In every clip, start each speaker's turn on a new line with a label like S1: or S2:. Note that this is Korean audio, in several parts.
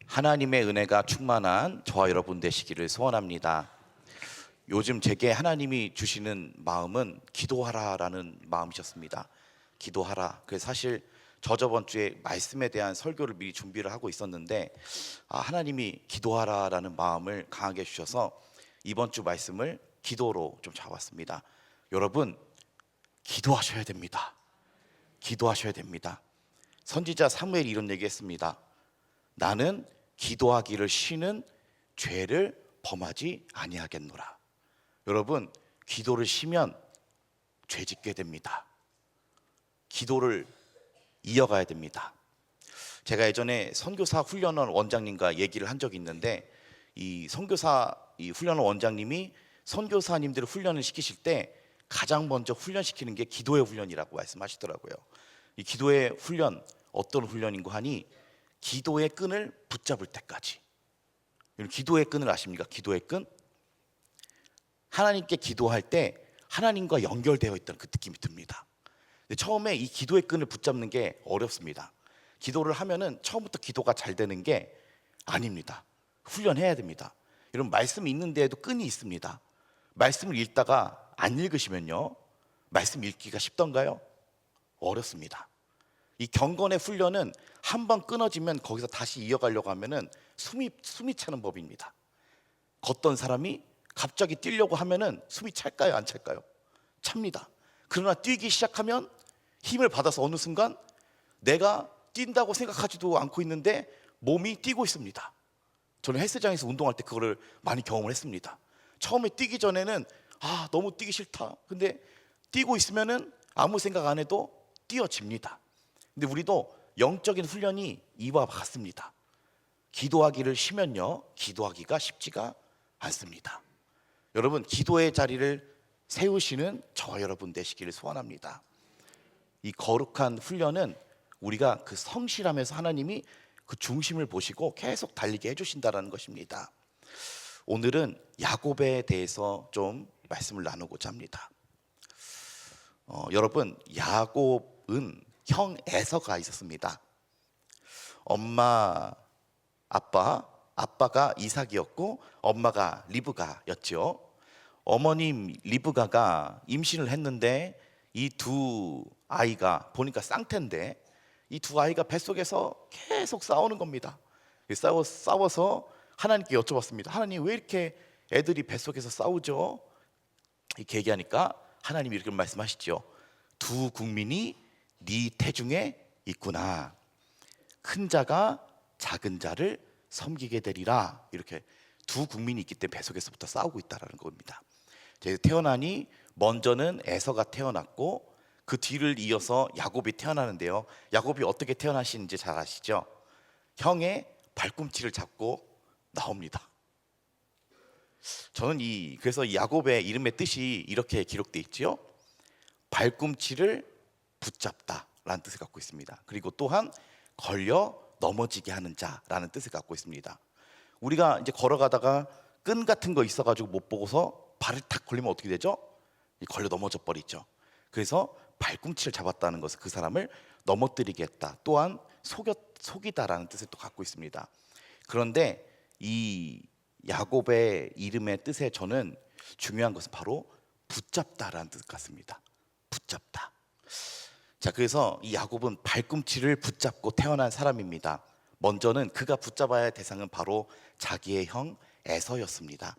S1: 하나님의 은혜가 충만한 저와 여러분 되시기를 소원합니다. 요즘 제게 하나님이 주시는 마음은 기도하라라는 마음이셨습니다. 기도하라. 그래서 사실 저번 주에 말씀에 대한 설교를 미리 준비를 하고 있었는데 하나님이 기도하라라는 마음을 강하게 주셔서 이번 주 말씀을 기도로 좀 잡았습니다. 여러분, 기도하셔야 됩니다. 기도하셔야 됩니다. 선지자 사무엘이 이런 얘기했습니다. 나는 기도하기를 쉬는 죄를 범하지 아니하겠노라. 여러분, 기도를 쉬면 죄 짓게 됩니다. 기도를 이어가야 됩니다. 제가 예전에 선교사 훈련원 원장님과 얘기를 한 적이 있는데, 이 선교사 훈련원 원장님이 선교사님들을 훈련을 시키실 때 가장 먼저 훈련시키는 게 기도의 훈련이라고 말씀하시더라고요. 이 기도의 훈련, 어떤 훈련인고 하니 기도의 끈을 붙잡을 때까지. 기도의 끈을 아십니까? 기도의 끈? 하나님께 기도할 때 하나님과 연결되어 있다는 그 느낌이 듭니다. 근데 처음에 이 기도의 끈을 붙잡는 게 어렵습니다. 기도를 하면은 처음부터 기도가 잘 되는 게 아닙니다. 훈련해야 됩니다. 여러분, 말씀이 있는 데에도 끈이 있습니다. 말씀을 읽다가 안 읽으시면요, 말씀 읽기가 쉽던가요? 어렵습니다. 이 경건의 훈련은 한 번 끊어지면 거기서 다시 이어가려고 하면은 숨이 차는 법입니다. 걷던 사람이 갑자기 뛰려고 하면은 숨이 찰까요, 안 찰까요? 찹니다. 그러나 뛰기 시작하면 힘을 받아서 어느 순간 내가 뛴다고 생각하지도 않고 있는데 몸이 뛰고 있습니다. 저는 헬스장에서 운동할 때 그거를 많이 경험을 했습니다. 처음에 뛰기 전에는 너무 뛰기 싫다. 근데 뛰고 있으면은 아무 생각 안 해도 뛰어집니다. 근데 우리도 영적인 훈련이 이와 같습니다. 기도하기를 쉬면요, 기도하기가 쉽지가 않습니다. 여러분, 기도의 자리를 세우시는 저와 여러분 되시기를 소원합니다. 이 거룩한 훈련은 우리가 그 성실하면서 하나님이 그 중심을 보시고 계속 달리게 해주신다는 것입니다. 오늘은 야곱에 대해서 좀 말씀을 나누고자 합니다. 여러분, 야곱은 형 에서가 있었습니다. 엄마, 아빠가 이삭이었고 엄마가 리브가였죠. 어머님 리브가가 임신을 했는데 이 두 아이가 보니까 쌍태인데 이 두 아이가 뱃속에서 계속 싸우는 겁니다. 싸워서 하나님께 여쭤봤습니다. 하나님, 왜 이렇게 애들이 뱃속에서 싸우죠? 이렇게 얘기하니까 하나님이 이렇게 말씀하시죠. 두 국민이 네 태중에 있구나. 큰 자가 작은 자를 섬기게 되리라. 이렇게 두 국민이 있기 때문에 뱃속에서부터 싸우고 있다는 겁니다. 태어나니 먼저는 에서가 태어났고 그 뒤를 이어서 야곱이 태어나는데요, 야곱이 어떻게 태어나시는지 잘 아시죠? 형의 발꿈치를 잡고 나옵니다. 저는 그래서 이 야곱의 이름의 뜻이 이렇게 기록되어 있죠. 발꿈치를 붙잡다라는 뜻을 갖고 있습니다. 그리고 또한 걸려 넘어지게 하는 자라는 뜻을 갖고 있습니다. 우리가 이제 걸어가다가 끈 같은 거 있어가지고 못 보고서 발을 탁 걸리면 어떻게 되죠? 걸려 넘어져 버리죠. 그래서 발꿈치를 잡았다는 것은 그 사람을 넘어뜨리게 했다. 또한 속이다라는 뜻을 또 갖고 있습니다. 그런데 이 야곱의 이름의 뜻에 저는 중요한 것은 바로 붙잡다라는 뜻 같습니다. 붙잡다. 자, 그래서 이 야곱은 발꿈치를 붙잡고 태어난 사람입니다. 먼저는 그가 붙잡아야 할 대상은 바로 자기의 형 에서였습니다.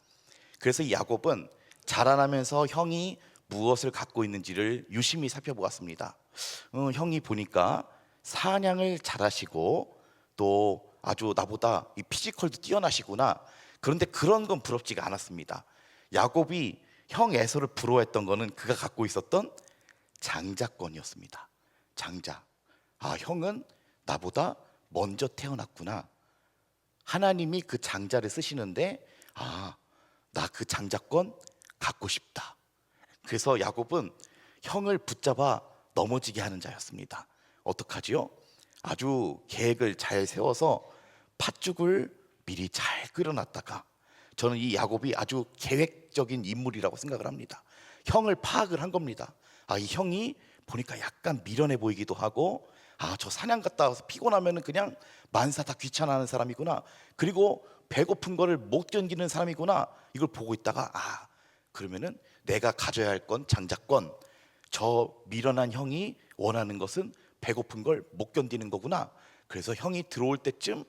S1: 그래서 이 야곱은 자라나면서 형이 무엇을 갖고 있는지를 유심히 살펴보았습니다. 형이 보니까 사냥을 잘하시고 또 아주 나보다 이 피지컬도 뛰어나시구나. 그런데 그런 건 부럽지가 않았습니다. 야곱이 형 에서를 부러워했던 거는 그가 갖고 있었던 장자권이었습니다. 장자. 형은 나보다 먼저 태어났구나. 하나님이 그 장자를 쓰시는데 나 그 장자권 갖고 싶다. 그래서 야곱은 형을 붙잡아 넘어지게 하는 자였습니다. 어떡하지요? 아주 계획을 잘 세워서 팥죽을 미리 잘 끓여놨다가, 저는 이 야곱이 아주 계획적인 인물이라고 생각을 합니다. 형을 파악을 한 겁니다. 이 형이 보니까 약간 미련해 보이기도 하고, 아, 저 사냥 갔다 와서 피곤하면은 그냥 만사 다 귀찮아하는 사람이구나, 그리고 배고픈 거를 못 견디는 사람이구나, 이걸 보고 있다가, 아, 그러면은 내가 가져야 할 건 장자권, 저 미련한 형이 원하는 것은 배고픈 걸 못 견디는 거구나. 그래서 형이 들어올 때쯤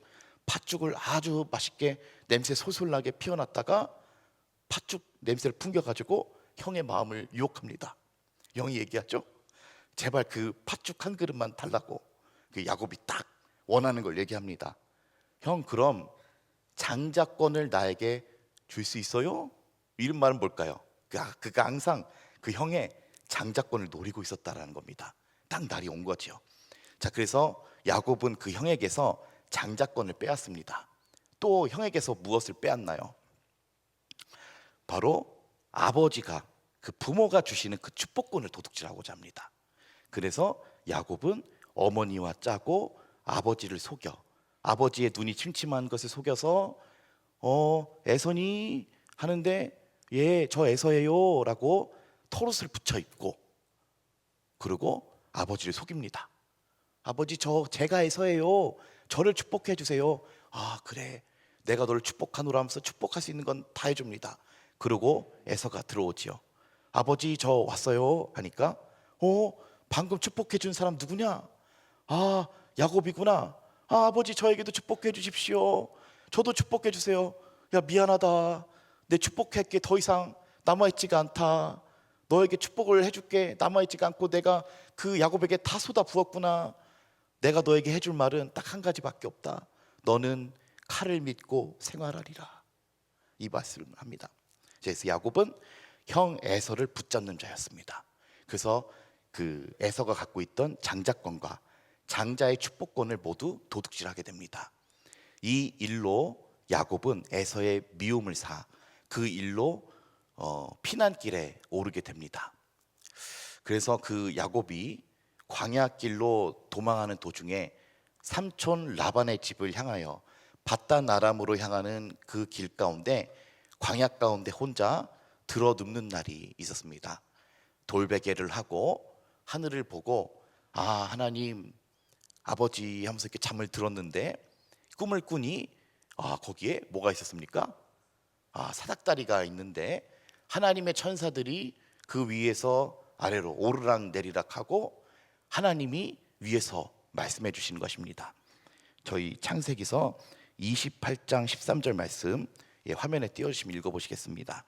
S1: 팥죽을 아주 맛있게 냄새 솔솔 나게 피워놨다가 팥죽 냄새를 풍겨가지고 형의 마음을 유혹합니다. 형이 얘기하죠. 제발 그 팥죽 한 그릇만 달라고. 그 야곱이 딱 원하는 걸 얘기합니다. 형, 그럼 장자권을 나에게 줄 수 있어요? 이런 말은 뭘까요? 그가 항상 그 형의 장자권을 노리고 있었다라는 겁니다. 딱 날이 온 거죠. 자, 그래서 야곱은 그 형에게서 장자권을 빼앗습니다. 또 형에게서 무엇을 빼앗나요? 바로 아버지가, 그 부모가 주시는 그 축복권을 도둑질하고자 합니다. 그래서 야곱은 어머니와 짜고 아버지를 속여, 아버지의 눈이 침침한 것을 속여서 에서니 하는데, 예, 저 에서예요 라고 털옷을 붙여 입고, 그리고 아버지를 속입니다. 아버지, 제가 에서예요, 저를 축복해 주세요. 아, 그래, 내가 너를 축복하노라 하면서 축복할 수 있는 건 다 해줍니다. 그리고 에서가 들어오지요. 아버지, 저 왔어요 하니까, 방금 축복해 준 사람 누구냐? 아, 야곱이구나. 아, 아버지, 저에게도 축복해 주십시오. 저도 축복해 주세요. 야, 미안하다, 내 축복할 게 더 이상 남아있지가 않다. 너에게 축복을 해줄게 남아있지가 않고 내가 그 야곱에게 다 쏟아 부었구나. 내가 너에게 해줄 말은 딱 한 가지밖에 없다. 너는 칼을 믿고 생활하리라. 이 말씀을 합니다. 그래서 야곱은 형 에서를 붙잡는 자였습니다. 그래서 그 에서가 갖고 있던 장자권과 장자의 축복권을 모두 도둑질하게 됩니다. 이 일로 야곱은 에서의 미움을 사 그 일로 피난길에 오르게 됩니다. 그래서 그 야곱이 광야길로 도망하는 도중에 삼촌 라반의 집을 향하여 밧단 아람으로 향하는 그 길 가운데, 광야 가운데 혼자 들어눕는 날이 있었습니다. 돌베개를 하고 하늘을 보고, 아, 하나님, 아버지 하면서 이렇게 잠을 들었는데 꿈을 꾸니, 아, 거기에 뭐가 있었습니까? 아, 사닥다리가 있는데 하나님의 천사들이 그 위에서 아래로 오르락 내리락 하고 하나님이 위에서 말씀해 주시는 것입니다. 저희 창세기서 28장 13절 말씀, 화면에 띄워주시면 읽어보시겠습니다.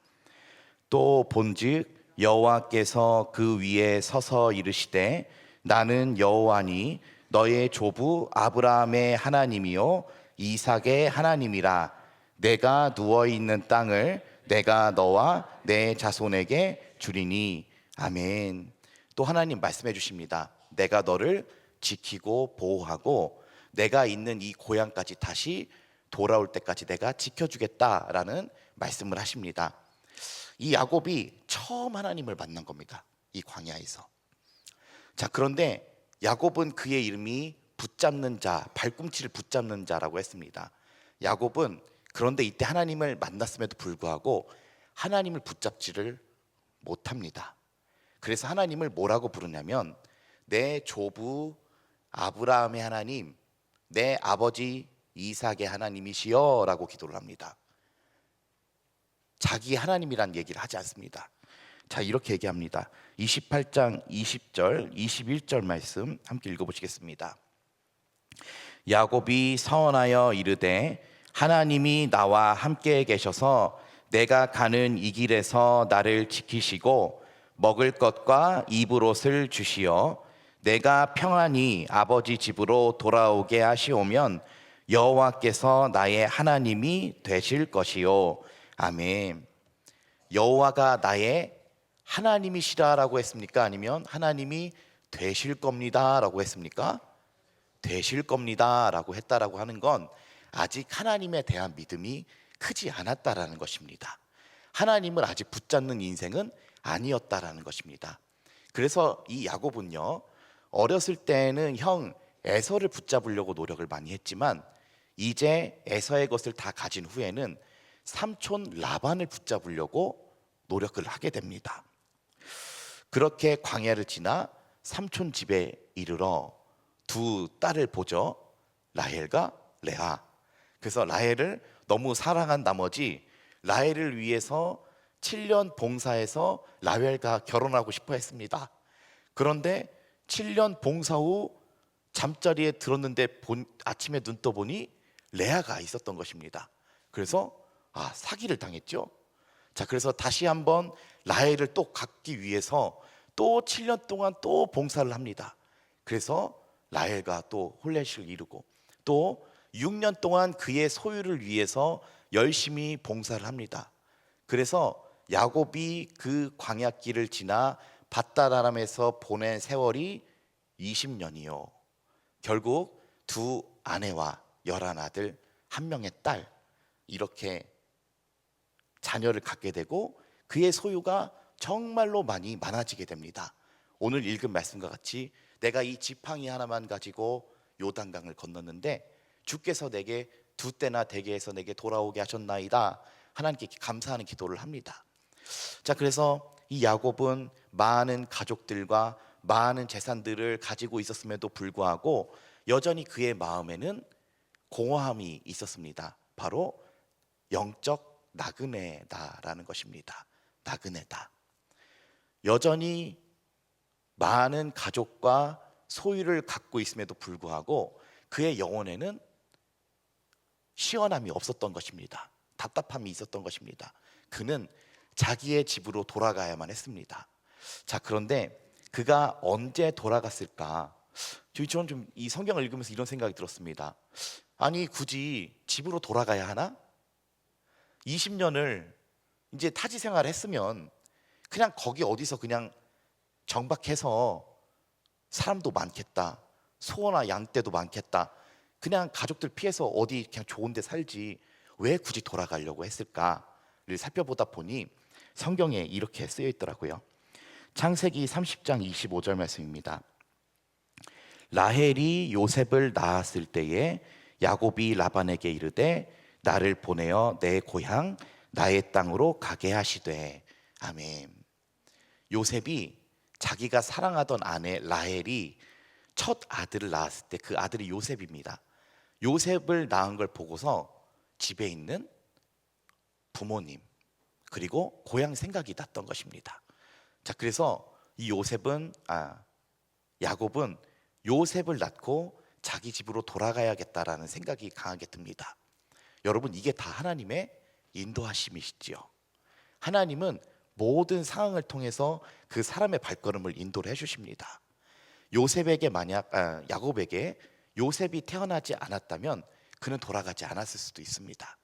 S1: 또 본즉 여호와께서 그 위에 서서 이르시되, 나는 여호와니 너의 조부 아브라함의 하나님이요 이삭의 하나님이라. 내가 누워있는 땅을 내가 너와 내 자손에게 주리니. 아멘. 또 하나님 말씀해 주십니다. 내가 너를 지키고 보호하고 내가 있는 이 고향까지 다시 돌아올 때까지 내가 지켜주겠다라는 말씀을 하십니다. 이 야곱이 처음 하나님을 만난 겁니다. 이 광야에서. 자, 그런데 야곱은 그의 이름이 붙잡는 자, 발꿈치를 붙잡는 자라고 했습니다. 야곱은 그런데 이때 하나님을 만났음에도 불구하고 하나님을 붙잡지를 못합니다. 그래서 하나님을 뭐라고 부르냐면, 내 조부 아브라함의 하나님, 내 아버지 이삭의 하나님이시여 라고 기도를 합니다. 자기 하나님이란 얘기를 하지 않습니다. 자, 이렇게 얘기합니다. 28장 20절 21절 말씀 함께 읽어보시겠습니다. 야곱이 서원하여 이르되, 하나님이 나와 함께 계셔서 내가 가는 이 길에서 나를 지키시고 먹을 것과 입을 옷을 주시어 내가 평안히 아버지 집으로 돌아오게 하시오면 여호와께서 나의 하나님이 되실 것이요. 아멘. 여호와가 나의 하나님이시라라고 했습니까? 아니면 하나님이 되실 겁니다라고 했습니까? 되실 겁니다라고 했다라고 하는 건 아직 하나님에 대한 믿음이 크지 않았다라는 것입니다. 하나님을 아직 붙잡는 인생은 아니었다라는 것입니다. 그래서 이 야곱은요, 어렸을 때는 형 에서를 붙잡으려고 노력을 많이 했지만 이제 에서의 것을 다 가진 후에는 삼촌 라반을 붙잡으려고 노력을 하게 됩니다. 그렇게 광야를 지나 삼촌 집에 이르러 두 딸을 보죠. 라헬과 레아. 그래서 라헬을 너무 사랑한 나머지 라헬을 위해서 7년 봉사해서 라헬과 결혼하고 싶어 했습니다. 그런데 7년 봉사 후 잠자리에 들었는데 아침에 눈 떠보니 레아가 있었던 것입니다. 그래서 사기를 당했죠. 자, 그래서 다시 한번 라헬을 또 갖기 위해서 또 7년 동안 또 봉사를 합니다. 그래서 라헬과 또 홀렛을 이루고 또 6년 동안 그의 소유를 위해서 열심히 봉사를 합니다. 그래서 야곱이 그 광야길을 지나 밧다라람에서 보낸 세월이 20년이요. 결국 두 아내와 11아들, 한 명의 딸, 이렇게 자녀를 갖게 되고 그의 소유가 정말로 많아지게 됩니다. 오늘 읽은 말씀과 같이 내가 이 지팡이 하나만 가지고 요단강을 건넜는데 주께서 내게 두 때나 되게 해서 내게 돌아오게 하셨나이다. 하나님께 감사하는 기도를 합니다. 자, 그래서 이 야곱은 많은 가족들과 많은 재산들을 가지고 있었음에도 불구하고 여전히 그의 마음에는 공허함이 있었습니다. 바로 영적 나그네다라는 것입니다. 나그네다. 여전히 많은 가족과 소유를 갖고 있음에도 불구하고 그의 영혼에는 시원함이 없었던 것입니다. 답답함이 있었던 것입니다. 그는 자기의 집으로 돌아가야만 했습니다. 자, 그런데 그가 언제 돌아갔을까? 저는 좀 이 성경을 읽으면서 이런 생각이 들었습니다. 아니, 굳이 집으로 돌아가야 하나? 20년을 이제 타지 생활을 했으면 그냥 거기 어디서 그냥 정박해서 사람도 많겠다, 소나 양떼도 많겠다, 그냥 가족들 피해서 어디 그냥 좋은 데 살지 왜 굳이 돌아가려고 했을까를 살펴보다 보니 성경에 이렇게 쓰여 있더라고요. 창세기 30장 25절 말씀입니다. 라헬이 요셉을 낳았을 때에 야곱이 라반에게 이르되 나를 보내어 내 고향 나의 땅으로 가게 하시되. 아멘. 요셉이 자기가 사랑하던 아내 라헬이 첫 아들을 낳았을 때 그 아들이 요셉입니다. 요셉을 낳은 걸 보고서 집에 있는 부모님 그리고 고향 생각이 났던 것입니다. 자, 그래서 이 야곱은 요셉을 낳고 자기 집으로 돌아가야겠다라는 생각이 강하게 듭니다. 여러분, 이게 다 하나님의 인도하심이시지요. 하나님은 모든 상황을 통해서 그 사람의 발걸음을 인도를 해주십니다. 야곱에게 요셉이 태어나지 않았다면 그는 돌아가지 않았을 수도 있습니다.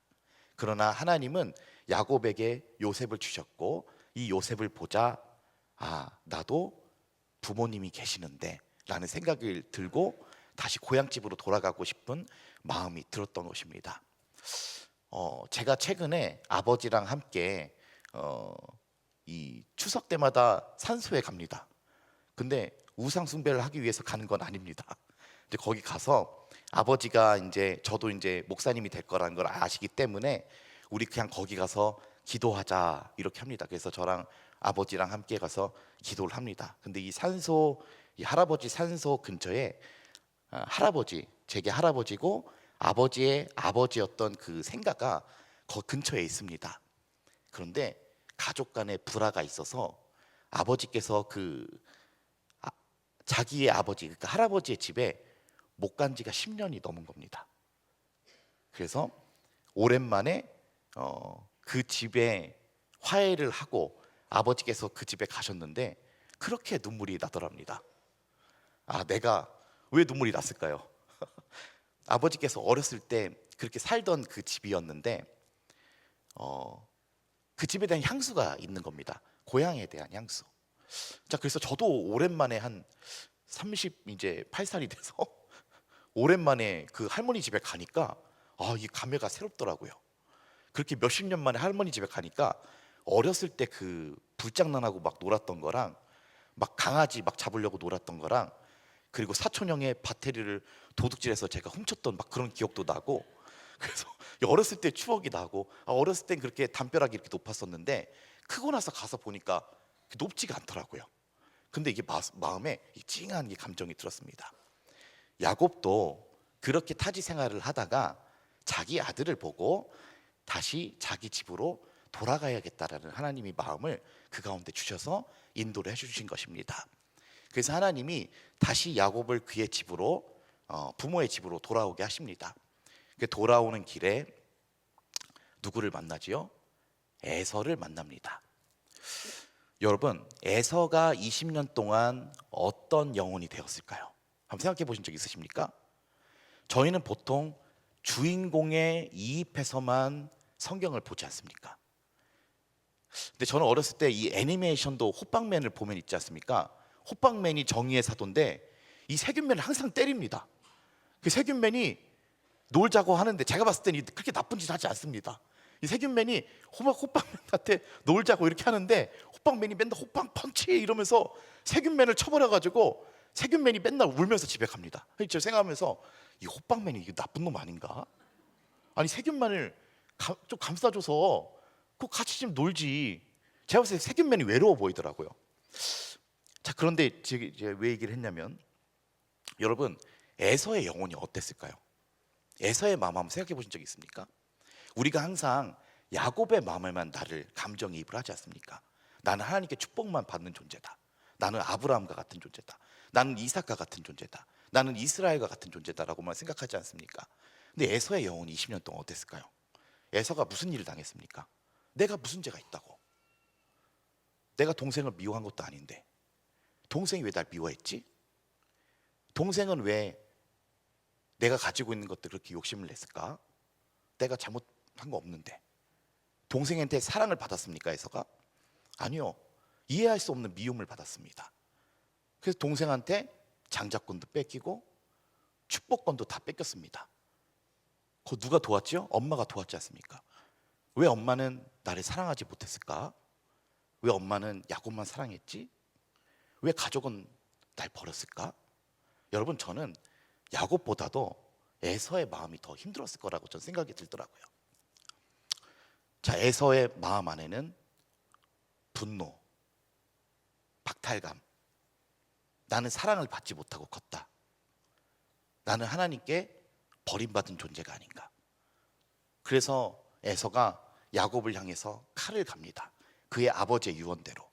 S1: 그러나 하나님은 야곱에게 요셉을 주셨고 이 요셉을 보자 나도 부모님이 계시는데 라는 생각을 들고 다시 고향집으로 돌아가고 싶은 마음이 들었던 것입니다. 제가 최근에 아버지랑 함께 이 추석 때마다 산소에 갑니다. 근데 우상 숭배를 하기 위해서 가는 건 아닙니다. 근데 거기 가서 아버지가 저도 목사님이 될 거라는 걸 아시기 때문에 우리 그냥 거기 가서 기도하자 이렇게 합니다. 그래서 저랑 아버지랑 함께 가서 기도를 합니다. 근데 이 할아버지 산소 근처에 제게 할아버지고 아버지의 아버지였던 그 생가가 그 근처에 있습니다. 그런데 가족 간에 불화가 있어서 아버지께서 자기의 아버지, 그러니까 할아버지의 집에 못 간 지가 10년이 넘은 겁니다. 그래서 오랜만에 그 집에 화해를 하고 아버지께서 그 집에 가셨는데 그렇게 눈물이 나더랍니다. 내가 왜 눈물이 났을까요? 아버지께서 어렸을 때 그렇게 살던 그 집이었는데 그 집에 대한 향수가 있는 겁니다. 고향에 대한 향수. 자, 그래서 저도 오랜만에 한 38살이 돼서 오랜만에 그 할머니 집에 가니까 이 감회가 새롭더라고요. 그렇게 몇십 년 만에 할머니 집에 가니까 어렸을 때 그 불장난하고 막 놀았던 거랑 막 강아지 막 잡으려고 놀았던 거랑 그리고 사촌 형의 바테리를 도둑질해서 제가 훔쳤던 막 그런 기억도 나고, 그래서 어렸을 때 추억이 나고 어렸을 땐 그렇게 담벼락이 이렇게 높았었는데 크고 나서 가서 보니까 높지가 않더라고요. 근데 이게 마음에 이 찡한 게 감정이 들었습니다. 야곱도 그렇게 타지 생활을 하다가 자기 아들을 보고 다시 자기 집으로 돌아가야겠다라는 하나님의 마음을 그 가운데 주셔서 인도를 해주신 것입니다. 그래서 하나님이 다시 야곱을 그의 집으로 부모의 집으로 돌아오게 하십니다. 그 돌아오는 길에 누구를 만나지요? 에서를 만납니다. 여러분, 에서가 20년 동안 어떤 영혼이 되었을까요? 한번 생각해 보신 적 있으십니까? 저희는 보통 주인공에 이입해서만 성경을 보지 않습니까? 근데 저는 어렸을 때 이 애니메이션도 호빵맨을 보면 있지 않습니까? 호빵맨이 정의의 사도인데 이 세균맨을 항상 때립니다. 그 세균맨이 놀자고 하는데 제가 봤을 때는 그렇게 나쁜 짓 하지 않습니다. 이 세균맨이 호빵맨한테 놀자고 이렇게 하는데 호빵맨이 맨날 호빵 펀치 이러면서 세균맨을 쳐버려가지고 세균맨이 맨날 울면서 집에 갑니다. 저 생각하면서 이 호빵맨이 이게 나쁜 놈 아닌가? 아니 세균맨을 좀 감싸줘서 그 같이 좀 놀지. 제가 봤을 때 세균맨이 외로워 보이더라고요. 자, 그런데 제가 왜 얘기를 했냐면 여러분, 에서의 영혼이 어땠을까요? 에서의 마음 한번 생각해 보신 적 있습니까? 우리가 항상 야곱의 마음에만 나를 감정이입을 하지 않습니까? 나는 하나님께 축복만 받는 존재다. 나는 아브라함과 같은 존재다. 나는 이삭과 같은 존재다. 나는 이스라엘과 같은 존재다라고만 생각하지 않습니까? 근데 에서의 영혼이 20년 동안 어땠을까요? 에서가 무슨 일을 당했습니까? 내가 무슨 죄가 있다고? 내가 동생을 미워한 것도 아닌데 동생이 왜 날 미워했지? 동생은 왜 내가 가지고 있는 것들 그렇게 욕심을 냈을까? 내가 잘못한 거 없는데. 동생한테 사랑을 받았습니까, 에서가? 아니요. 이해할 수 없는 미움을 받았습니다. 그래서 동생한테 장자권도 뺏기고 축복권도 다 뺏겼습니다. 그거 누가 도왔죠? 엄마가 도왔지 않습니까? 왜 엄마는 나를 사랑하지 못했을까? 왜 엄마는 야곱만 사랑했지? 왜 가족은 날 버렸을까? 여러분, 저는 야곱보다도 에서의 마음이 더 힘들었을 거라고 저는 생각이 들더라고요. 자, 에서의 마음 안에는 분노, 박탈감, 나는 사랑을 받지 못하고 컸다. 나는 하나님께 버림받은 존재가 아닌가. 그래서 에서가 야곱을 향해서 칼을 갑니다. 그의 아버지의 유언대로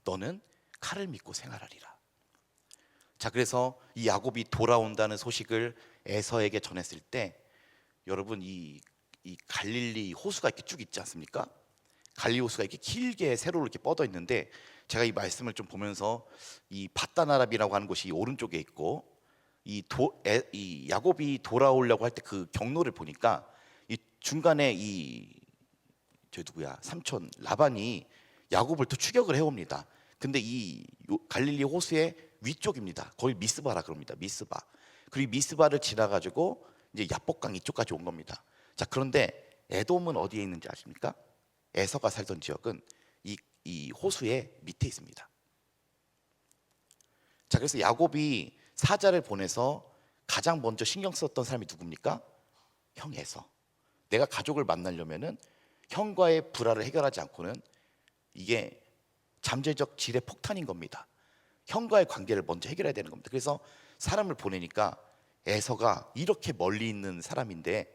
S1: 너는 칼을 믿고 생활하리라. 자, 그래서 이 야곱이 돌아온다는 소식을 에서에게 전했을 때 여러분, 이 갈릴리 호수가 이렇게 쭉 있지 않습니까? 갈릴리 호수가 이렇게 길게 세로로 이렇게 뻗어 있는데 제가 이 말씀을 좀 보면서 이 바단 아람이라고 하는 곳이 오른쪽에 있고 이 야곱이 돌아오려고 할 때 그 경로를 보니까 이 중간에 저 누구야 삼촌 라반이 야곱을 또 추격을 해옵니다. 근데 이 갈릴리 호수의 위쪽입니다. 거기 미스바라 그럽니다. 미스바. 그리고 미스바를 지나가지고 이제 야복강 이쪽까지 온 겁니다. 자, 그런데 에돔은 어디에 있는지 아십니까? 에서가 살던 지역은 이 호수의 밑에 있습니다. 자, 그래서 야곱이 사자를 보내서 가장 먼저 신경 썼던 사람이 누굽니까? 형 에서. 내가 가족을 만나려면은 형과의 불화를 해결하지 않고는 이게 잠재적 질의 폭탄인 겁니다. 형과의 관계를 먼저 해결해야 되는 겁니다. 그래서 사람을 보내니까 에서가 이렇게 멀리 있는 사람인데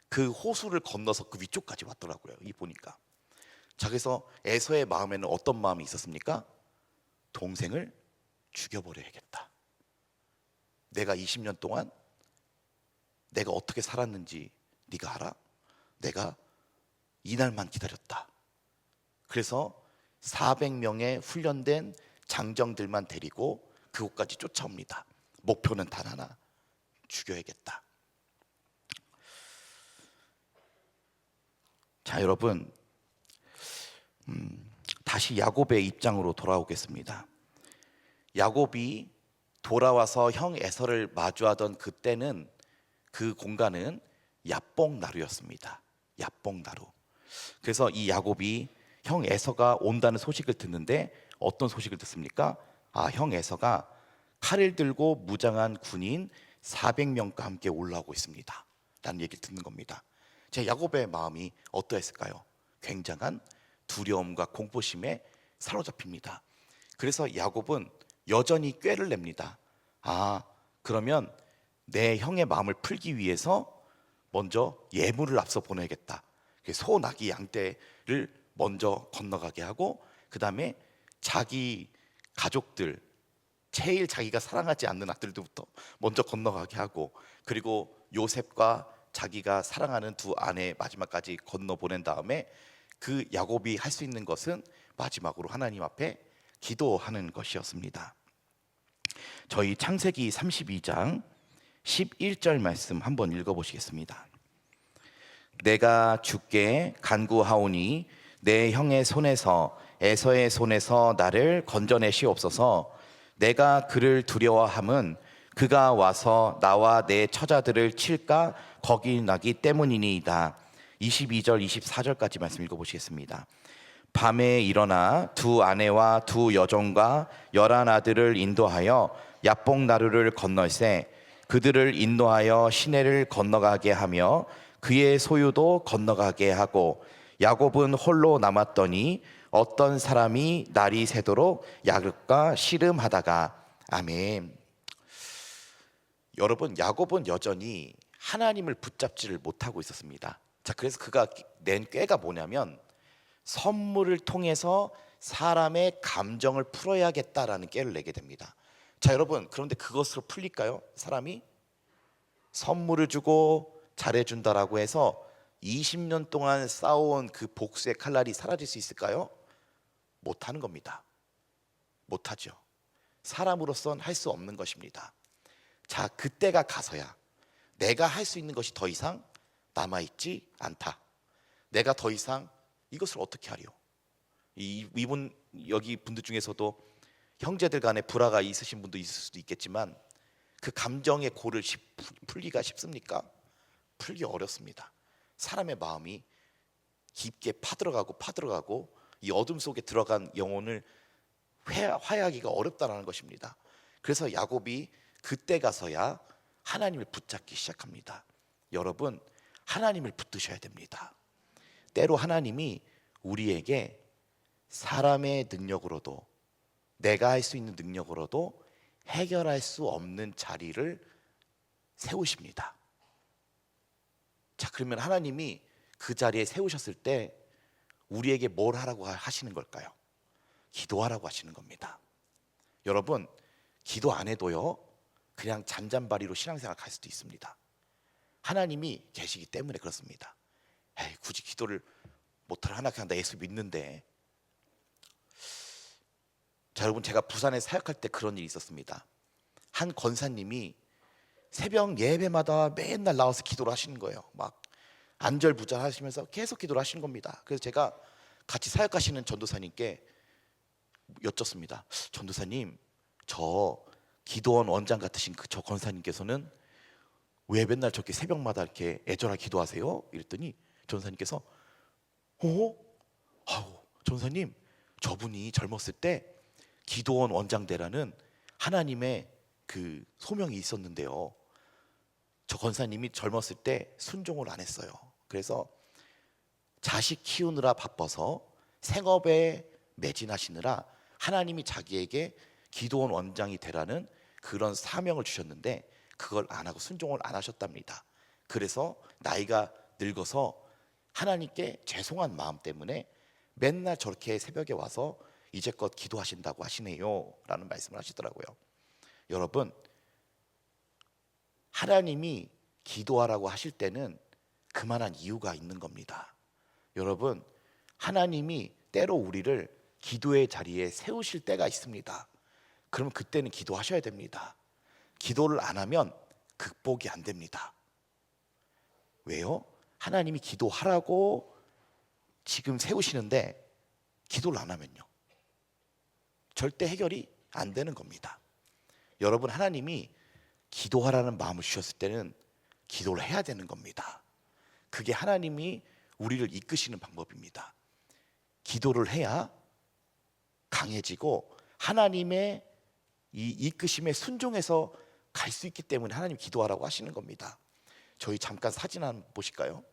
S1: 그 호수를 건너서 그 위쪽까지 왔더라고요. 이 보니까. 자, 그래서 에서의 마음에는 어떤 마음이 있었습니까? 동생을 죽여버려야겠다. 내가 20년 동안 내가 어떻게 살았는지 네가 알아? 내가 이날만 기다렸다. 그래서 400명의 훈련된 장정들만 데리고 그곳까지 쫓아옵니다. 목표는 단 하나, 죽여야겠다. 자, 여러분, 다시 야곱의 입장으로 돌아오겠습니다. 야곱이 돌아와서 형 에서를 마주하던 그때는 그 공간은 야복나루였습니다. 야복나루. 그래서 이 야곱이 형 에서가 온다는 소식을 듣는데 어떤 소식을 듣습니까? 형 에서가 칼을 들고 무장한 군인 400명과 함께 올라오고 있습니다 라는 얘기를 듣는 겁니다. 제 야곱의 마음이 어떠했을까요? 굉장한 두려움과 공포심에 사로잡힙니다. 그래서 야곱은 여전히 꾀를 냅니다. 그러면 내 형의 마음을 풀기 위해서 먼저 예물을 앞서 보내겠다. 소, 나귀, 양떼를 먼저 건너가게 하고, 그 다음에 자기 가족들, 제일 자기가 사랑하지 않는 아들들부터 먼저 건너가게 하고, 그리고 요셉과 자기가 사랑하는 두 아내 마지막까지 건너 보낸 다음에 그 야곱이 할 수 있는 것은 마지막으로 하나님 앞에 기도하는 것이었습니다. 저희 창세기 32장 11절 말씀 한번 읽어보시겠습니다. 내가 주께 간구하오니 내 형의 손에서 에서의 손에서 나를 건져내시옵소서. 내가 그를 두려워함은 그가 와서 나와 내 처자들을 칠까 거기 나기 때문이니이다. 22절 24절까지 말씀 읽어보시겠습니다. 밤에 일어나 두 아내와 두 여종과 11 아들을 인도하여 야복 나루를 건널세 그들을 인도하여 시내를 건너가게 하며 그의 소유도 건너가게 하고 야곱은 홀로 남았더니 어떤 사람이 날이 새도록 야곱과 씨름하다가. 아멘. 여러분, 야곱은 여전히 하나님을 붙잡지를 못하고 있었습니다. 자, 그래서 그가 낸 꾀가 뭐냐면 선물을 통해서 사람의 감정을 풀어야겠다라는 꾀를 내게 됩니다. 자, 여러분, 그런데 그것으로 풀릴까요? 사람이 선물을 주고 잘해준다라고 해서 20년 동안 쌓아온 그 복수의 칼날이 사라질 수 있을까요? 못하는 겁니다. 못하죠. 사람으로선 할 수 없는 것입니다. 자, 그때가 가서야 내가 할 수 있는 것이 더 이상 남아있지 않다. 내가 더 이상 이것을 어떻게 하리요? 이분, 여기 분들 중에서도 형제들 간에 불화가 있으신 분도 있을 수도 있겠지만 그 감정의 골을 풀기가 쉽습니까? 풀기 어렵습니다. 사람의 마음이 깊게 파들어가고 이 어둠 속에 들어간 영혼을 화해하기가 어렵다는 것입니다. 그래서 야곱이 그때 가서야 하나님을 붙잡기 시작합니다. 여러분, 하나님을 붙드셔야 됩니다. 때로 하나님이 우리에게 사람의 능력으로도, 내가 할 수 있는 능력으로도 해결할 수 없는 자리를 세우십니다. 자, 그러면 하나님이 그 자리에 세우셨을 때 우리에게 뭘 하라고 하시는 걸까요? 기도하라고 하시는 겁니다. 여러분, 기도 안 해도요 그냥 잔잔바리로 신앙생활 갈 수도 있습니다. 하나님이 계시기 때문에 그렇습니다. 에이, 굳이 기도를 못하러 하나, 그냥 나 예수 믿는데. 자, 여러분, 제가 부산에 사역할 때 그런 일이 있었습니다. 한 권사님이 새벽 예배마다 맨날 나와서 기도를 하시는 거예요. 막 안절부절 하시면서 계속 기도를 하시는 겁니다. 그래서 제가 같이 사역하시는 전도사님께 여쭙습니다. 전도사님, 저 기도원 원장 같으신 저 권사님께서는 왜 맨날 저렇게 새벽마다 이렇게 애절하게 기도하세요? 이랬더니 전도사님께서 전도사님, 저분이 젊었을 때 기도원 원장대라는 하나님의 그 소명이 있었는데요, 저 권사님이 젊었을 때 순종을 안 했어요. 그래서 자식 키우느라 바빠서 생업에 매진하시느라 하나님이 자기에게 기도원 원장이 되라는 그런 사명을 주셨는데 그걸 안 하고 순종을 안 하셨답니다. 그래서 나이가 늙어서 하나님께 죄송한 마음 때문에 맨날 저렇게 새벽에 와서 이제껏 기도하신다고 하시네요 라는 말씀을 하시더라고요. 여러분, 하나님이 기도하라고 하실 때는 그만한 이유가 있는 겁니다. 여러분, 하나님이 때로 우리를 기도의 자리에 세우실 때가 있습니다. 그럼 그때는 기도하셔야 됩니다. 기도를 안 하면 극복이 안 됩니다. 왜요? 하나님이 기도하라고 지금 세우시는데 기도를 안 하면요, 절대 해결이 안 되는 겁니다. 여러분, 하나님이 기도하라는 마음을 주셨을 때는 기도를 해야 되는 겁니다. 그게 하나님이 우리를 이끄시는 방법입니다. 기도를 해야 강해지고 하나님의 이 이끄심에 순종해서 갈 수 있기 때문에 하나님 기도하라고 하시는 겁니다. 저희 잠깐 사진 한번 보실까요?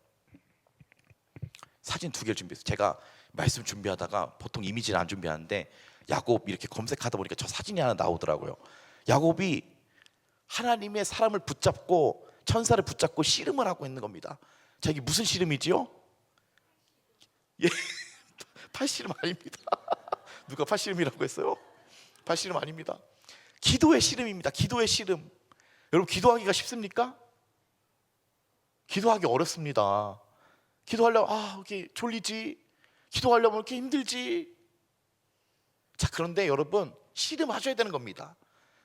S1: 사진 2개를 준비했어요. 제가 말씀 준비하다가 보통 이미지를 안 준비하는데 야곱 이렇게 검색하다 보니까 저 사진이 하나 나오더라고요. 야곱이 하나님의 사람을 붙잡고 천사를 붙잡고 씨름을 하고 있는 겁니다. 자, 이게 무슨 씨름이지요? 예, 팔씨름 아닙니다. 누가 팔씨름이라고 했어요? 팔씨름 아닙니다. 기도의 씨름입니다. 기도의 씨름. 여러분, 기도하기가 쉽습니까? 기도하기 어렵습니다. 기도하려면 이렇게 졸리지, 기도하려면 이렇게 힘들지. 자, 그런데 여러분, 씨름하셔야 되는 겁니다.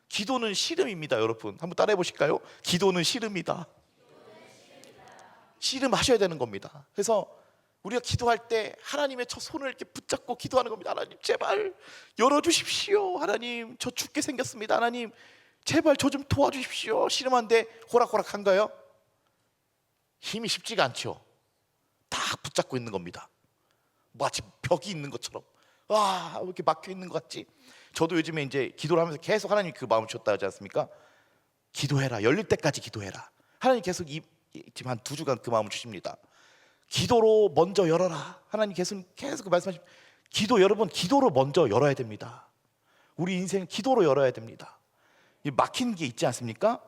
S1: 기도는 씨름입니다. 여러분, 한번 따라해 보실까요? 기도는 씨름이다. 씨름하셔야 되는 겁니다. 그래서 우리가 기도할 때 하나님의 저 손을 이렇게 붙잡고 기도하는 겁니다. 하나님, 제발 열어주십시오. 하나님, 저 죽게 생겼습니다. 하나님, 제발 저 좀 도와주십시오. 씨름한데 호락호락한가요? 힘이 쉽지가 않죠. 딱 붙잡고 있는 겁니다. 마치 벽이 있는 것처럼. 왜 이렇게 막혀 있는 것 같지? 저도 요즘에 이제 기도를 하면서 계속 하나님 그 마음을 주셨다 하지 않습니까? 기도해라. 열릴 때까지 기도해라. 하나님 계속 지금 한 2주간 그 마음을 주십니다. 기도로 먼저 열어라. 하나님 계속 그 말씀하십니다. 기도, 여러분, 기도로 먼저 열어야 됩니다. 우리 인생 기도로 열어야 됩니다. 막힌 게 있지 않습니까?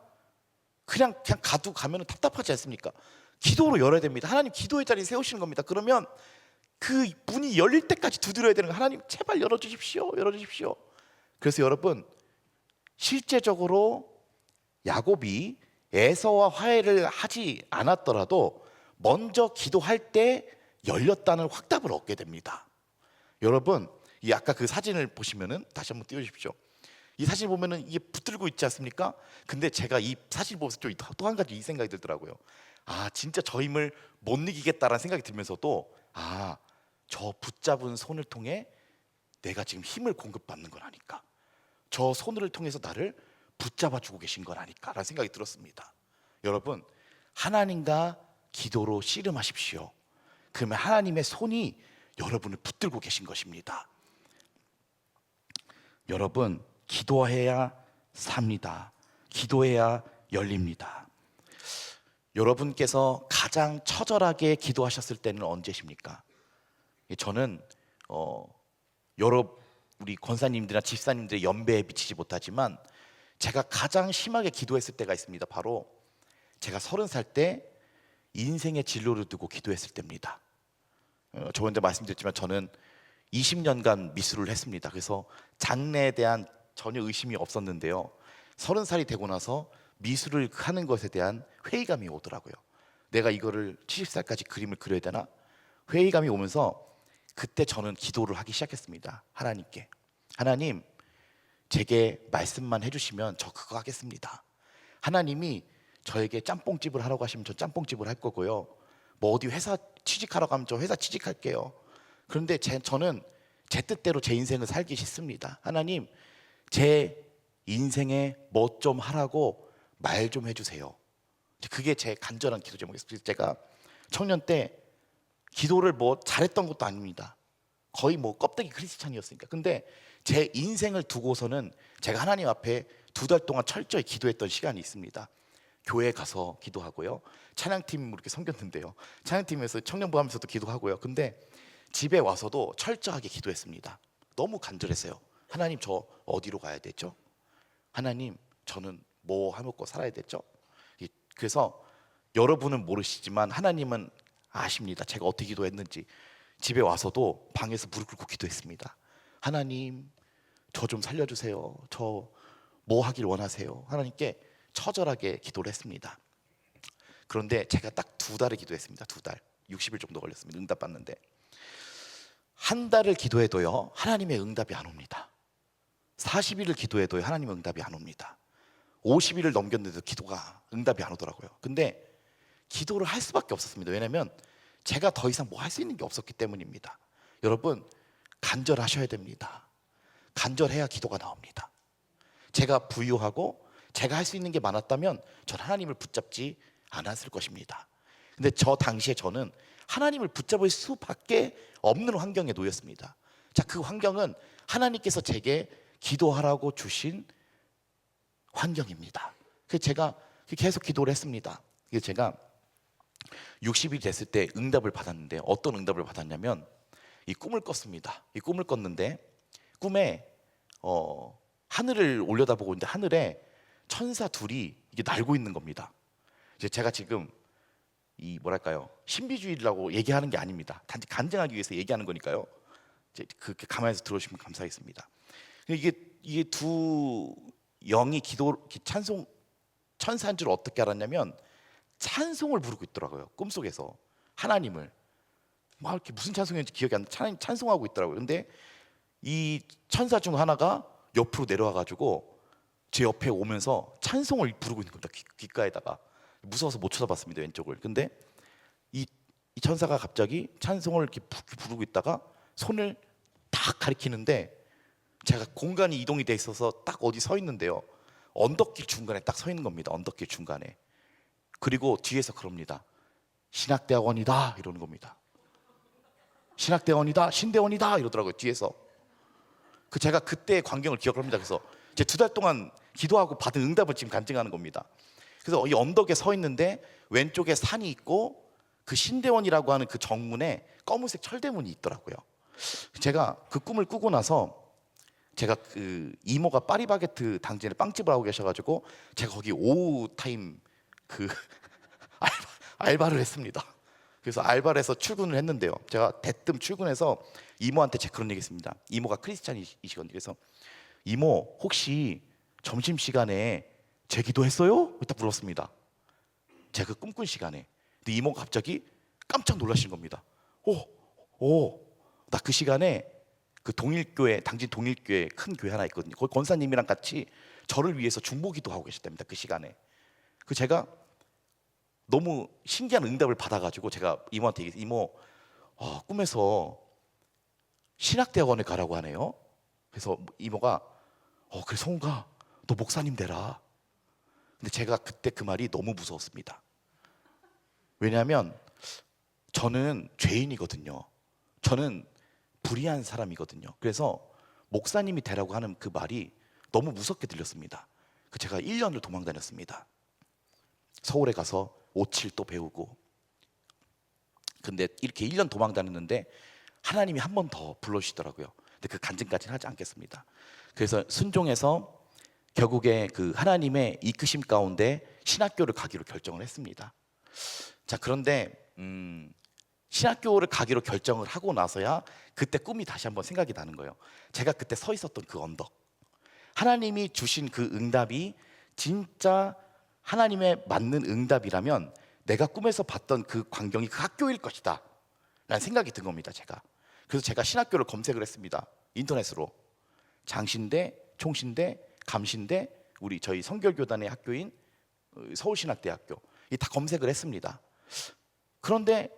S1: 그냥 가면 답답하지 않습니까? 기도로 열어야 됩니다. 하나님 기도의 자리 세우시는 겁니다. 그러면 그 문이 열릴 때까지 두드려야 되는 거예요. 하나님, 제발 열어주십시오. 열어주십시오. 그래서 여러분, 실제적으로 야곱이 에서와 화해를 하지 않았더라도 먼저 기도할 때 열렸다는 확답을 얻게 됩니다. 여러분, 이 아까 그 사진을 보시면은 다시 한번 띄워주십시오. 이 사진 보면은 이게 붙들고 있지 않습니까? 근데 제가 이 사진 보면서 또 한 가지 이 생각이 들더라고요. 진짜 저 힘을 못 이기겠다라는 생각이 들면서도 저 붙잡은 손을 통해 내가 지금 힘을 공급받는 건 아닐까, 저 손을 통해서 나를 붙잡아 주고 계신 건 아닐까라는 생각이 들었습니다. 여러분, 하나님과 기도로 씨름하십시오. 그러면 하나님의 손이 여러분을 붙들고 계신 것입니다. 여러분, 기도해야 삽니다. 기도해야 열립니다. 여러분께서 가장 처절하게 기도하셨을 때는 언제십니까? 저는 여러 우리 권사님들이나 집사님들의 연배에 미치지 못하지만 제가 가장 심하게 기도했을 때가 있습니다. 바로 제가 30살 때 인생의 진로를 두고 기도했을 때입니다. 저번에 말씀드렸지만 저는 20년간 미술을 했습니다. 그래서 장래에 대한 전혀 의심이 없었는데요, 30살이 되고 나서 미술을 하는 것에 대한 회의감이 오더라고요. 내가 이거를 70살까지 그림을 그려야 되나? 회의감이 오면서 그때 저는 기도를 하기 시작했습니다. 하나님께, 하나님, 제게 말씀만 해주시면 저 그거 하겠습니다. 하나님이 저에게 짬뽕집을 하라고 하시면 저 짬뽕집을 할 거고요, 뭐 어디 회사 취직하라고 하면 저 회사 취직할게요. 그런데 저는 제 뜻대로 제 인생을 살기 싫습니다. 하나님, 제 인생에 뭐 좀 하라고 말 좀 해주세요. 그게 제 간절한 기도 제목이었어요. 제가 청년 때 기도를 뭐 잘했던 것도 아닙니다. 거의 뭐 껍데기 크리스찬이었으니까. 근데 제 인생을 두고서는 제가 하나님 앞에 2달 동안 철저히 기도했던 시간이 있습니다. 교회 가서 기도하고요, 찬양팀 이렇게 섬겼는데요, 찬양팀에서 청년부 하면서도 기도하고요. 근데 집에 와서도 철저하게 기도했습니다. 너무 간절했어요. 하나님, 저 어디로 가야 되죠? 하나님, 저는 뭐 해먹고 살아야 되죠? 그래서 여러분은 모르시지만 하나님은 아십니다. 제가 어떻게 기도했는지. 집에 와서도 방에서 무릎 꿇고 기도했습니다. 하나님, 저 좀 살려주세요. 저 뭐 하길 원하세요? 하나님께 처절하게 기도를 했습니다. 그런데 제가 딱 2달을 기도했습니다. 2달, 60일 정도 걸렸습니다. 응답 받는데. 한 달을 기도해도요, 하나님의 응답이 안 옵니다. 40일을 기도해도요, 하나님의 응답이 안 옵니다. 50일을 넘겼는데도 응답이 안 오더라고요. 근데 기도를 할 수밖에 없었습니다. 왜냐하면 제가 더 이상 뭐 할 수 있는 게 없었기 때문입니다. 여러분, 간절하셔야 됩니다. 간절해야 기도가 나옵니다. 제가 부유하고 제가 할 수 있는 게 많았다면 전 하나님을 붙잡지 않았을 것입니다. 근데 저 당시에 저는 하나님을 붙잡을 수밖에 없는 환경에 놓였습니다. 자, 그 환경은 하나님께서 제게 기도하라고 주신 환경입니다. 그래서 제가 계속 기도를 했습니다. 그래서 제가 60일이 됐을 때 응답을 받았는데, 어떤 응답을 받았냐면 이 꿈을 꿨습니다. 이 꿈을 꿨는데 꿈에 하늘을 올려다보고 있는데 하늘에 천사 둘이 이게 날고 있는 겁니다. 이제 제가 지금 이 뭐랄까요, 신비주의라고 얘기하는 게 아닙니다. 단지 간증하기 위해서 얘기하는 거니까요. 이제 그렇게 가만히서 들어주시면 감사하겠습니다. 이게 두 영이 찬송 천사인 줄 어떻게 알았냐면 찬송을 부르고 있더라고요. 꿈속에서 하나님을 막 이렇게 무슨 찬송이었는지 기억이 안 나. 찬송하고 있더라고요. 근데 이 천사 중 하나가 옆으로 내려와 가지고 제 옆에 오면서 찬송을 부르고 있는 겁니다. 귓가에다가. 무서워서 못 쳐다봤습니다, 왼쪽을. 근데 이 천사가 갑자기 찬송을 이렇게 부르고 있다가 손을 딱 가리키는데 제가 공간이 이동이 돼 있어서 딱 어디 서 있는데요, 언덕길 중간에 딱 서 있는 겁니다. 언덕길 중간에. 그리고 뒤에서 그럽니다. 신학대학원이다 이러는 겁니다. 신학대원이다, 신대원이다 이러더라고요, 뒤에서. 제가 그때의 광경을 기억합니다. 그래서 제 2달 동안 기도하고 받은 응답을 지금 간증하는 겁니다. 그래서 이 언덕에 서 있는데 왼쪽에 산이 있고 그 신대원이라고 하는 그 정문에 검은색 철대문이 있더라고요. 제가 그 꿈을 꾸고 나서 제가 그 이모가 파리바게트 당진에 빵집을 하고 계셔가지고 제가 거기 오후 타임 그 알바를 했습니다. 그래서 알바를 해서 출근을 했는데요, 제가 대뜸 출근해서 이모한테 제가 그런 얘기 했습니다. 이모가 크리스찬이시거든요. 그래서 이모 혹시 점심시간에 제 기도했어요? 딱 물었습니다. 제가 그 꿈꾼 시간에. 근데 이모가 갑자기 깜짝 놀라시는 겁니다. 나 그 시간에 그 동일교회, 당진 동일교회 큰 교회 하나 있거든요. 거기 권사님이랑 같이 저를 위해서 중보기도 하고 계셨답니다, 그 시간에. 제가 너무 신기한 응답을 받아가지고 제가 이모한테 얘기했어요. 이모, 꿈에서 신학대학원에 가라고 하네요. 그래서 이모가 그래 성우가 너 목사님 되라. 근데 제가 그때 그 말이 너무 무서웠습니다. 왜냐하면 저는 죄인이거든요. 저는 불의한 사람이거든요. 그래서 목사님이 되라고 하는 그 말이 너무 무섭게 들렸습니다. 제가 1년을 도망 다녔습니다. 서울에 가서 57 또 배우고. 근데 이렇게 1년 도망 다녔는데 하나님이 한 번 더 불러주시더라고요. 근데 그 간증까지는 하지 않겠습니다. 그래서 순종해서 결국에 그 하나님의 이끄심 가운데 신학교를 가기로 결정을 했습니다. 자, 그런데 신학교를 가기로 결정을 하고 나서야 그때 꿈이 다시 한번 생각이 나는 거예요. 제가 그때 서 있었던 그 언덕, 하나님이 주신 그 응답이 진짜 하나님의 맞는 응답이라면 내가 꿈에서 봤던 그 광경이 그 학교일 것이다 라는 생각이 든 겁니다, 제가. 그래서 제가 신학교를 검색을 했습니다, 인터넷으로. 장신대, 총신대, 감신대, 저희 성결교단의 학교인 서울신학대학교, 이 다 검색을 했습니다. 그런데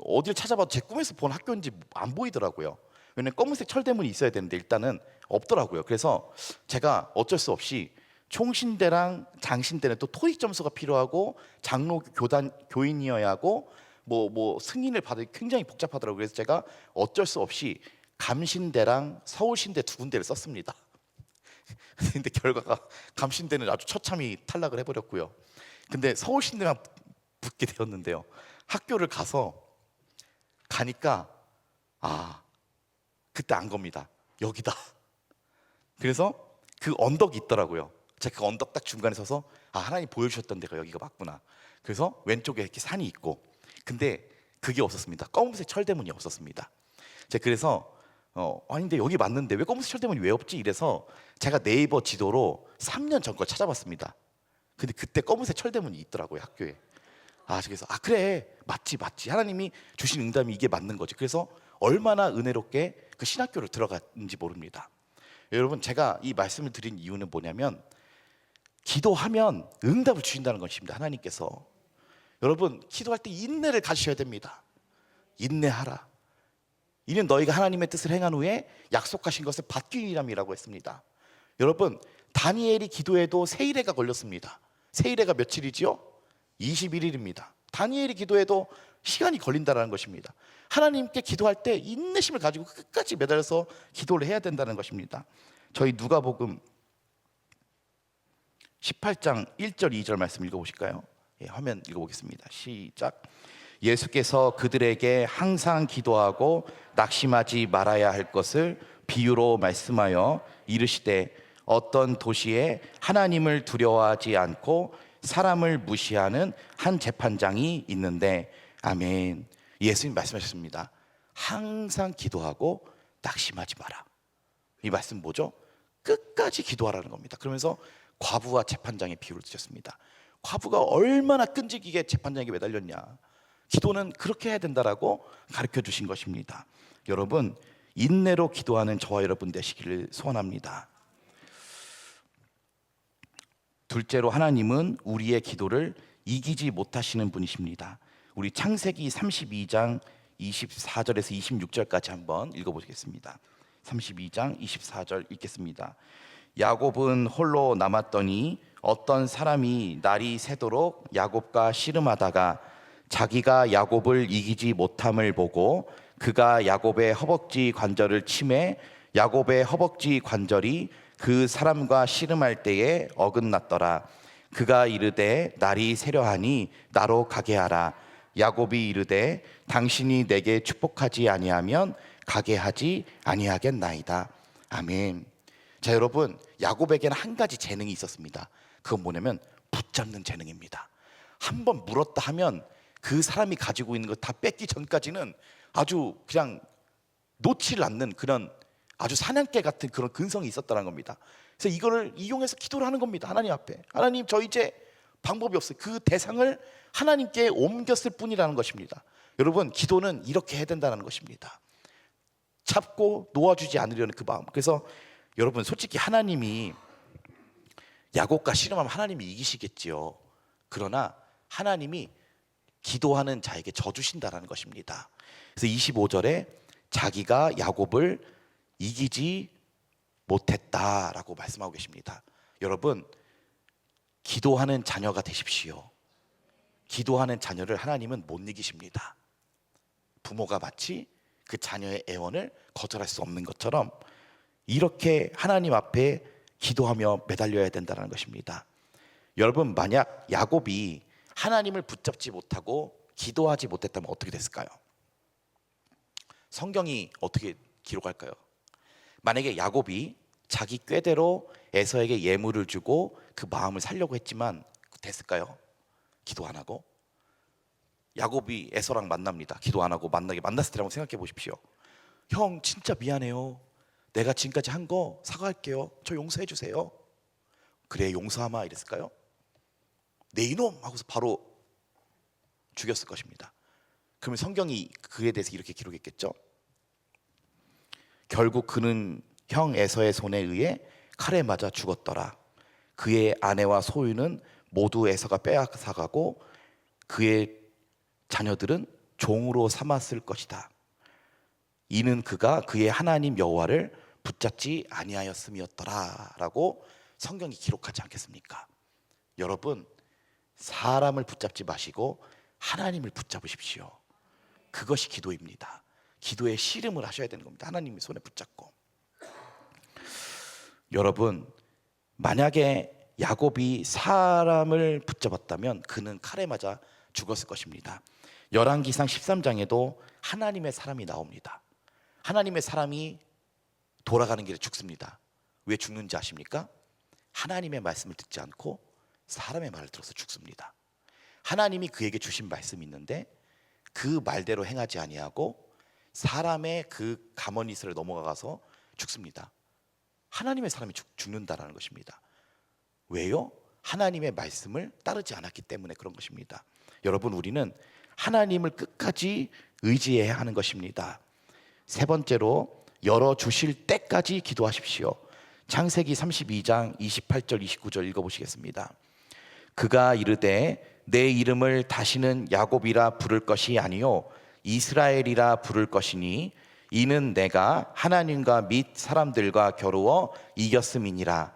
S1: 어딜 찾아봐도 제 꿈에서 본 학교인지 안 보이더라고요. 왜냐면 검은색 철대문이 있어야 되는데 일단은 없더라고요. 그래서 제가 어쩔 수 없이 총신대랑 장신대는 또 토익 점수가 필요하고 장로 교단 교인이어야 하고 뭐 승인을 받으기 굉장히 복잡하더라고요. 그래서 제가 어쩔 수 없이 감신대랑 서울신대 2군데를 썼습니다. 근데 결과가 감신대는 아주 처참히 탈락을 해버렸고요. 근데 서울신대만 붙게 되었는데요, 학교를 가니까 그때 안 겁니다. 여기다. 그래서 그 언덕이 있더라고요. 제가 그 언덕 딱 중간에 서서 하나님 보여주셨던 데가 여기가 맞구나. 그래서 왼쪽에 이렇게 산이 있고, 근데 그게 없었습니다. 검은색 철대문이 없었습니다. 제가 그래서 근데 여기 맞는데 왜 검은색 철대문이 왜 없지? 이래서 제가 네이버 지도로 3년 전 걸 찾아봤습니다. 근데 그때 검은색 철대문이 있더라고요, 학교에. 그래서 그래 맞지 하나님이 주신 응답이 이게 맞는 거지. 그래서 얼마나 은혜롭게 그 신학교를 들어갔는지 모릅니다. 여러분, 제가 이 말씀을 드린 이유는 뭐냐면 기도하면 응답을 주신다는 것입니다, 하나님께서. 여러분, 기도할 때 인내를 가지셔야 됩니다. 인내하라. 이는 너희가 하나님의 뜻을 행한 후에 약속하신 것을 받기위함이라고 했습니다. 여러분, 다니엘이 기도해도 세일해가 걸렸습니다. 세일해가 며칠이지요? 21일입니다. 다니엘이 기도해도 시간이 걸린다는 것입니다. 하나님께 기도할 때 인내심을 가지고 끝까지 매달려서 기도를 해야 된다는 것입니다. 저희 누가복음 18장 1절 2절 말씀 읽어보실까요? 화면 읽어보겠습니다. 시작. 예수께서 그들에게 항상 기도하고 낙심하지 말아야 할 것을 비유로 말씀하여 이르시되 어떤 도시에 하나님을 두려워하지 않고 사람을 무시하는 한 재판장이 있는데, 아멘. 예수님 말씀하셨습니다. 항상 기도하고 낙심하지 마라. 이 말씀 뭐죠? 끝까지 기도하라는 겁니다. 그러면서 과부와 재판장의 비유를 드렸습니다. 과부가 얼마나 끈질기게 재판장에게 매달렸냐. 기도는 그렇게 해야 된다라고 가르쳐 주신 것입니다. 여러분, 인내로 기도하는 저와 여러분 되시기를 소원합니다. 둘째로, 하나님은 우리의 기도를 이기지 못하시는 분이십니다. 우리 창세기 32장 24절에서 26절까지 한번 읽어보겠습니다. 32장 24절 읽겠습니다. 야곱은 홀로 남았더니 어떤 사람이 날이 새도록 야곱과 씨름하다가 자기가 야곱을 이기지 못함을 보고 그가 야곱의 허벅지 관절을 치매 야곱의 허벅지 관절이 그 사람과 씨름할 때에 어긋났더라. 그가 이르되 날이 새려하니 나로 가게 하라. 야곱이 이르되 당신이 내게 축복하지 아니하면 가게 하지 아니하겠나이다. 아멘. 자, 여러분, 야곱에게는 한 가지 재능이 있었습니다. 그건 뭐냐면 붙잡는 재능입니다. 한번 물었다 하면 그 사람이 가지고 있는 거 다 뺏기 전까지는 아주 그냥 놓칠 않는 그런 아주 사냥개 같은 그런 근성이 있었다는 겁니다. 그래서 이거를 이용해서 기도를 하는 겁니다. 하나님 앞에, 하나님, 저 이제 방법이 없어요. 그 대상을 하나님께 옮겼을 뿐이라는 것입니다. 여러분, 기도는 이렇게 해야 된다는 것입니다. 잡고 놓아주지 않으려는 그 마음. 그래서 여러분, 솔직히 하나님이 야곱과 씨름하면 하나님이 이기시겠지요. 그러나 하나님이 기도하는 자에게 져주신다라는 것입니다. 그래서 25절에 자기가 야곱을 이기지 못했다라고 말씀하고 계십니다. 여러분, 기도하는 자녀가 되십시오. 기도하는 자녀를 하나님은 못 이기십니다. 부모가 마치 그 자녀의 애원을 거절할 수 없는 것처럼 이렇게 하나님 앞에 기도하며 매달려야 된다는 것입니다. 여러분, 만약 야곱이 하나님을 붙잡지 못하고 기도하지 못했다면 어떻게 됐을까요? 성경이 어떻게 기록할까요? 만약에 야곱이 자기 꾀대로 에서에게 예물을 주고 그 마음을 살려고 했지만 됐을까요? 기도 안 하고. 야곱이 에서랑 만납니다. 기도 안 하고 만났을 때 한번 생각해 보십시오. 형, 진짜 미안해요. 내가 지금까지 한 거 사과할게요. 저 용서해 주세요. 그래, 용서하마 이랬을까요? 내 이놈 하고서 바로 죽였을 것입니다. 그러면 성경이 그에 대해서 이렇게 기록했겠죠? 결국 그는 형 에서의 손에 의해 칼에 맞아 죽었더라. 그의 아내와 소유는 모두 에서가 빼앗아가고 그의 자녀들은 종으로 삼았을 것이다. 이는 그가 그의 하나님 여호와를 붙잡지 아니하였음이었더라 라고 성경이 기록하지 않겠습니까? 여러분, 사람을 붙잡지 마시고 하나님을 붙잡으십시오. 그것이 기도입니다. 기도의 씨름을 하셔야 되는 겁니다. 하나님의 손에 붙잡고. 여러분, 만약에 야곱이 사람을 붙잡았다면 그는 칼에 맞아 죽었을 것입니다. 열왕기상 13장에도 하나님의 사람이 나옵니다. 하나님의 사람이 돌아가는 길에 죽습니다. 왜 죽는지 아십니까? 하나님의 말씀을 듣지 않고 사람의 말을 들어서 죽습니다. 하나님이 그에게 주신 말씀이 있는데 그 말대로 행하지 아니하고 사람의 그 가머니스를 넘어가서 죽습니다. 하나님의 사람이 죽는다라는 것입니다. 왜요? 하나님의 말씀을 따르지 않았기 때문에 그런 것입니다. 여러분, 우리는 하나님을 끝까지 의지해야 하는 것입니다. 세 번째로, 열어주실 때까지 기도하십시오. 창세기 32장 28절 29절 읽어보시겠습니다. 그가 이르되 내 이름을 다시는 야곱이라 부를 것이 아니요 이스라엘이라 부를 것이니 이는 내가 하나님과 및 사람들과 겨루어 이겼음이니라.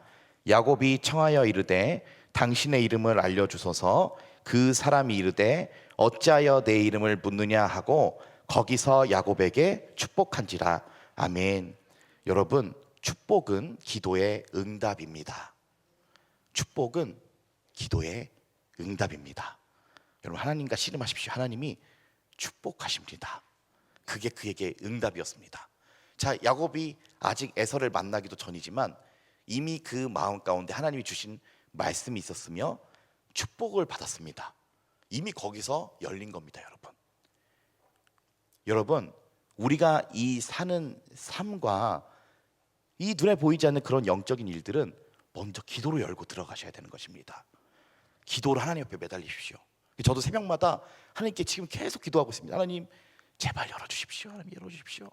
S1: 야곱이 청하여 이르되 당신의 이름을 알려주소서. 그 사람이 이르되 어찌하여 내 이름을 묻느냐 하고 거기서 야곱에게 축복한지라. 아멘. 여러분, 축복은 기도의 응답입니다. 축복은 기도의 응답입니다. 여러분, 하나님과 씨름하십시오. 하나님이 축복하십니다. 그게 그에게 응답이었습니다. 자, 야곱이 아직 에서를 만나기도 전이지만 이미 그 마음 가운데 하나님이 주신 말씀이 있었으며 축복을 받았습니다. 이미 거기서 열린 겁니다, 여러분. 여러분, 우리가 이 사는 삶과 이 눈에 보이지 않는 그런 영적인 일들은 먼저 기도로 열고 들어가셔야 되는 것입니다. 기도로 하나님 옆에 매달리십시오. 저도 새벽마다 하나님께 지금 계속 기도하고 있습니다. 하나님 제발 열어주십시오. 하나님 열어주십시오.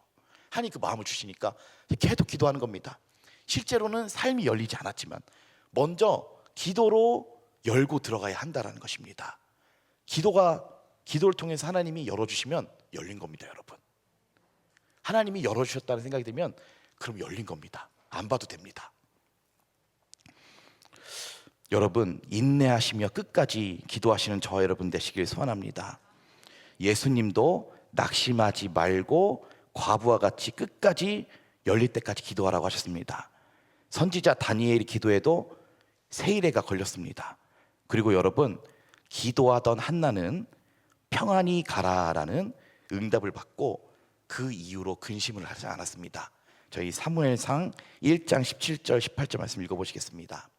S1: 하나님 그 마음을 주시니까 계속 기도하는 겁니다. 실제로는 삶이 열리지 않았지만 먼저 기도로 열고 들어가야 한다는 것입니다. 기도를 통해서 하나님이 열어주시면 열린 겁니다, 여러분. 하나님이 열어주셨다는 생각이 들면 그럼 열린 겁니다. 안 봐도 됩니다. 여러분, 인내하시며 끝까지 기도하시는 저와 여러분 되시길 소원합니다. 예수님도 낙심하지 말고 과부와 같이 끝까지 열릴 때까지 기도하라고 하셨습니다. 선지자 다니엘이 기도해도 세일해가 걸렸습니다. 그리고 여러분, 기도하던 한나는 평안히 가라라는 응답을 받고 그 이후로 근심을 하지 않았습니다. 저희 사무엘상 1장 17절 18절 말씀 읽어보시겠습니다.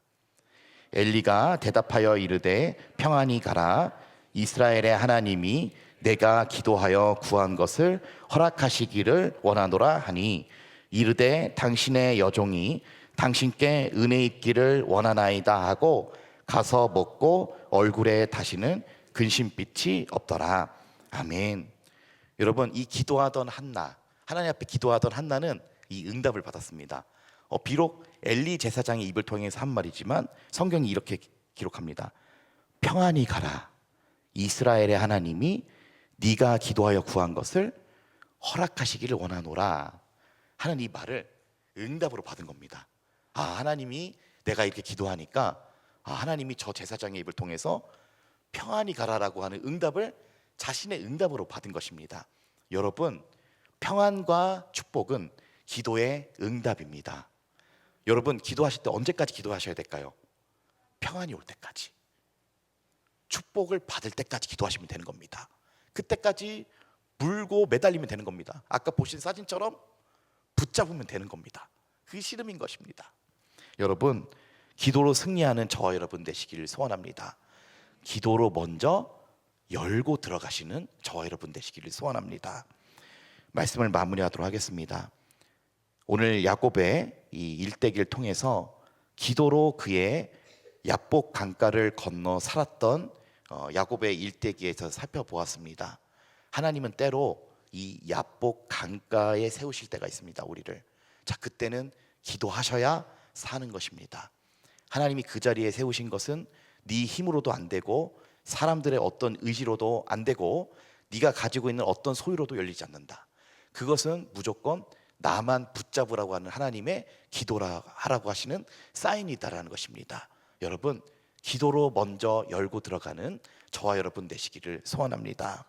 S1: 엘리가 대답하여 이르되 평안히 가라. 이스라엘의 하나님이 내가 기도하여 구한 것을 허락하시기를 원하노라 하니 이르되 당신의 여종이 당신께 은혜 있기를 원하나이다 하고 가서 먹고 얼굴에 다시는 근심빛이 없더라. 아멘. 여러분, 이 기도하던 한나, 하나님 앞에 기도하던 한나는 이 응답을 받았습니다. 비록 엘리 제사장의 입을 통해서 한 말이지만 성경이 이렇게 기록합니다. 평안히 가라. 이스라엘의 하나님이 네가 기도하여 구한 것을 허락하시기를 원하노라 하는 이 말을 응답으로 받은 겁니다. 하나님이 내가 이렇게 기도하니까 하나님이 저 제사장의 입을 통해서 평안히 가라라고 하는 응답을 자신의 응답으로 받은 것입니다. 여러분, 평안과 축복은 기도의 응답입니다. 여러분, 기도하실 때 언제까지 기도하셔야 될까요? 평안이 올 때까지, 축복을 받을 때까지 기도하시면 되는 겁니다. 그때까지 물고 매달리면 되는 겁니다. 아까 보신 사진처럼 붙잡으면 되는 겁니다. 그게 씨름인 것입니다. 여러분, 기도로 승리하는 저와 여러분 되시기를 소원합니다. 기도로 먼저 열고 들어가시는 저와 여러분 되시기를 소원합니다. 말씀을 마무리하도록 하겠습니다. 오늘 야곱의 이 일대기를 통해서 기도로 그의 야복 강가를 건너 살았던 야곱의 일대기에서 살펴보았습니다. 하나님은 때로 이 야복 강가에 세우실 때가 있습니다. 우리를. 그때는 기도하셔야 사는 것입니다. 하나님이 그 자리에 세우신 것은 네 힘으로도 안 되고 사람들의 어떤 의지로도 안 되고 네가 가지고 있는 어떤 소유로도 열리지 않는다. 그것은 무조건 나만 붙잡으라고 하는 하나님의 기도라 하라고 하시는 사인이다라는 것입니다. 여러분, 기도로 먼저 열고 들어가는 저와 여러분 되시기를 소원합니다.